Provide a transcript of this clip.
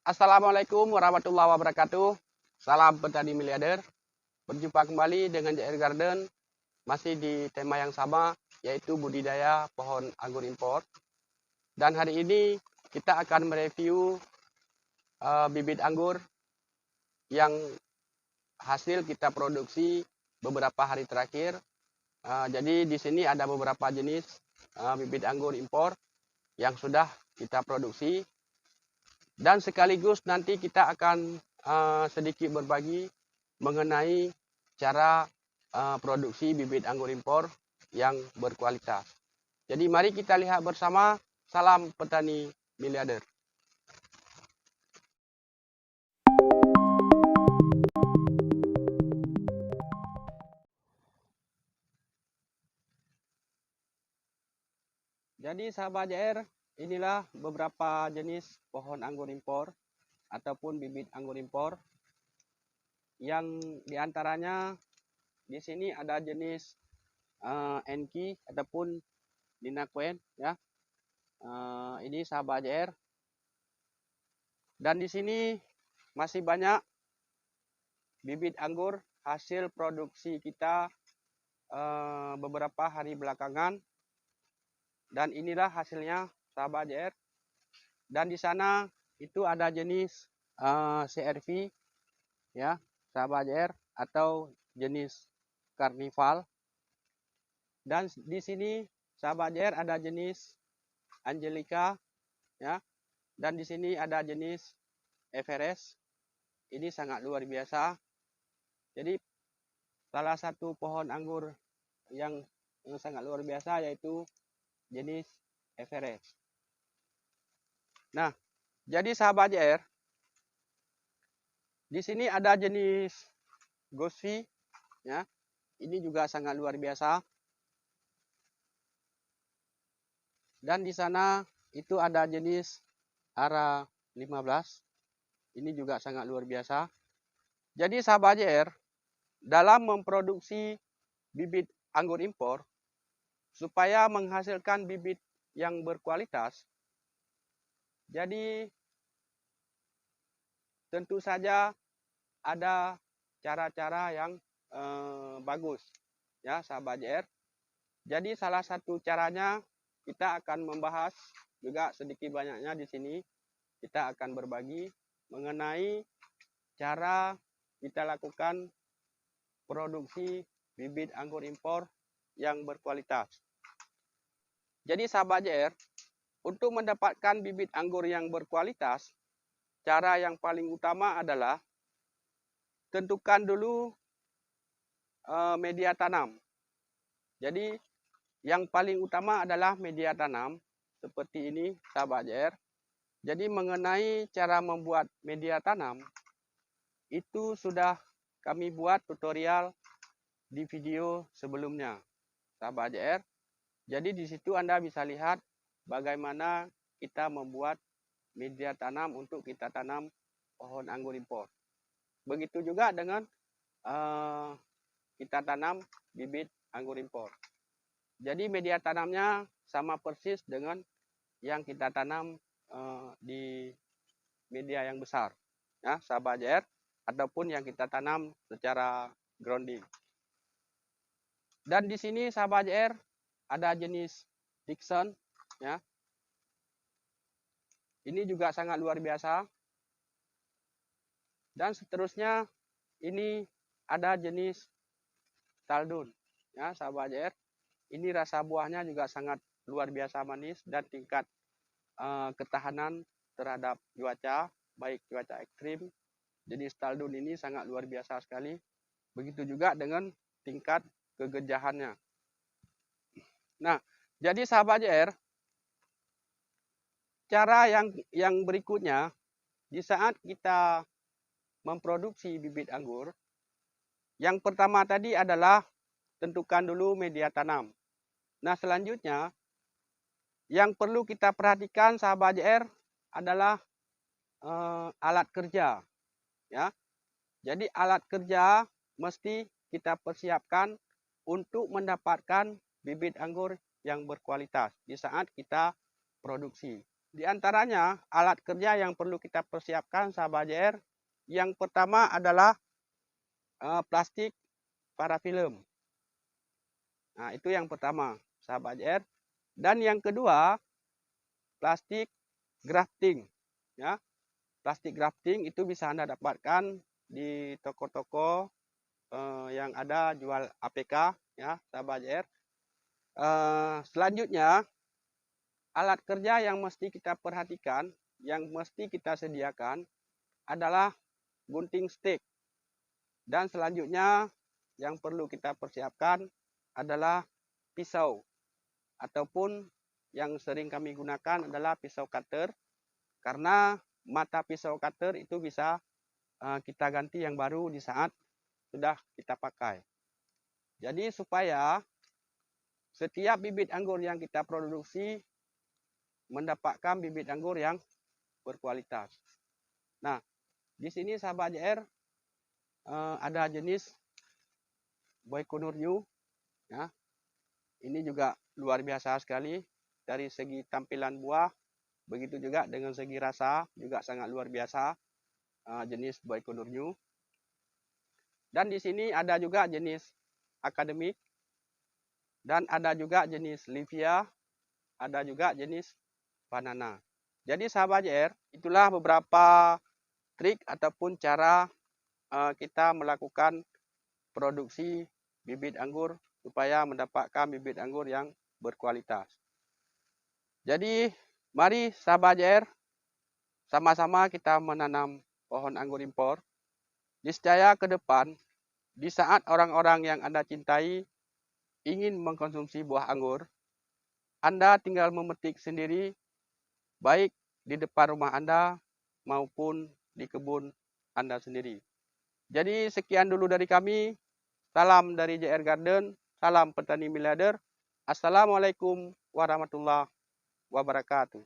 Assalamualaikum warahmatullahi wabarakatuh. Salam petani miliarder. Berjumpa kembali dengan JR Garden, masih di tema yang sama, yaitu budidaya pohon anggur impor. Dan hari ini kita akan mereview bibit anggur yang hasil kita produksi beberapa hari terakhir. Jadi di sini ada beberapa jenis bibit anggur impor yang sudah kita produksi. Dan sekaligus nanti kita akan sedikit berbagi mengenai cara produksi bibit anggur impor yang berkualitas. Jadi mari kita lihat bersama. Salam petani miliarder. Jadi sahabat JR, inilah beberapa jenis pohon anggur impor ataupun bibit anggur impor yang diantaranya di sini ada jenis Enki ataupun Dinakuen ya. Ini sahabat JR. Dan di sini masih banyak bibit anggur hasil produksi kita beberapa hari belakangan. Dan inilah hasilnya sahabat JR. Dan di sana itu ada jenis CRV ya sahabat JR, atau jenis Carnival. Dan di sini sahabat JR ada jenis Angelica ya. Dan di sini ada jenis Everest. Ini sangat luar biasa. Jadi salah satu pohon anggur yang sangat luar biasa yaitu jenis Everest. Nah, jadi sahabat JR, di sini ada jenis Gosvi ya. Ini juga sangat luar biasa. Dan di sana itu ada jenis Ara 15. Ini juga sangat luar biasa. Jadi sahabat JR, dalam memproduksi bibit anggur impor, supaya menghasilkan bibit yang berkualitas, jadi tentu saja ada cara-cara yang bagus ya sahabat JR. Jadi salah satu caranya kita akan membahas juga sedikit banyaknya di sini. Kita akan berbagi mengenai cara kita lakukan produksi bibit anggur impor yang berkualitas. Jadi sahabat JR, untuk mendapatkan bibit anggur yang berkualitas, cara yang paling utama adalah tentukan dulu media tanam. Jadi yang paling utama adalah media tanam seperti ini sahabat JR. Jadi mengenai cara membuat media tanam itu sudah kami buat tutorial di video sebelumnya sahabat JR. Jadi di situ Anda bisa lihat bagaimana kita membuat media tanam untuk kita tanam pohon anggur impor. Begitu juga dengan kita tanam bibit anggur impor. Jadi media tanamnya sama persis dengan yang kita tanam di media yang besar ya sahabat JR, ataupun yang kita tanam secara grounding. Dan di sini sahabat JR ada jenis Dixon ya. Ini juga sangat luar biasa. Dan seterusnya ini ada jenis Taldun ya sahabat JR. Ini rasa buahnya juga sangat luar biasa manis dan tingkat ketahanan terhadap cuaca, baik cuaca ekstrim. Jenis Taldun ini sangat luar biasa sekali. Begitu juga dengan tingkat kegejahannya. Nah, jadi sahabat JR, cara yang berikutnya di saat kita memproduksi bibit anggur, yang pertama tadi adalah tentukan dulu media tanam. Nah, selanjutnya yang perlu kita perhatikan sahabat JR adalah alat kerja ya. Jadi alat kerja mesti kita persiapkan untuk mendapatkan bibit anggur yang berkualitas di saat kita produksi. Di antaranya alat kerja yang perlu kita persiapkan sahabat JR. Yang pertama adalah plastik parafilm. Nah, itu yang pertama sahabat JR. Dan yang kedua plastik grafting. Ya, plastik grafting itu bisa Anda dapatkan di toko-toko yang ada jual APK, ya sahabat JR. Selanjutnya alat kerja yang mesti kita perhatikan, yang mesti kita sediakan adalah gunting stick. Dan selanjutnya yang perlu kita persiapkan adalah pisau, ataupun yang sering kami gunakan adalah pisau cutter, karena mata pisau cutter itu bisa kita ganti yang baru di saat sudah kita pakai. Jadi supaya setiap bibit anggur yang kita produksi mendapatkan bibit anggur yang berkualitas. Nah, di sini sahabat JR ada jenis Baikonur New, ya. Ini juga luar biasa sekali dari segi tampilan buah, begitu juga dengan segi rasa juga sangat luar biasa jenis Baikonur New. Dan di sini ada juga jenis akademik, dan ada juga jenis Livia, ada juga jenis banana. Jadi sahabat JR, itulah beberapa trik ataupun cara kita melakukan produksi bibit anggur supaya mendapatkan bibit anggur yang berkualitas. Jadi mari sahabat JR, sama-sama kita menanam pohon anggur impor. Niscaya ke depan, di saat orang-orang yang Anda cintai ingin mengkonsumsi buah anggur, Anda tinggal memetik sendiri, baik di depan rumah Anda maupun di kebun Anda sendiri. Jadi sekian dulu dari kami. Salam dari JR Garden, salam petani miliarder. Assalamualaikum warahmatullahi wabarakatuh.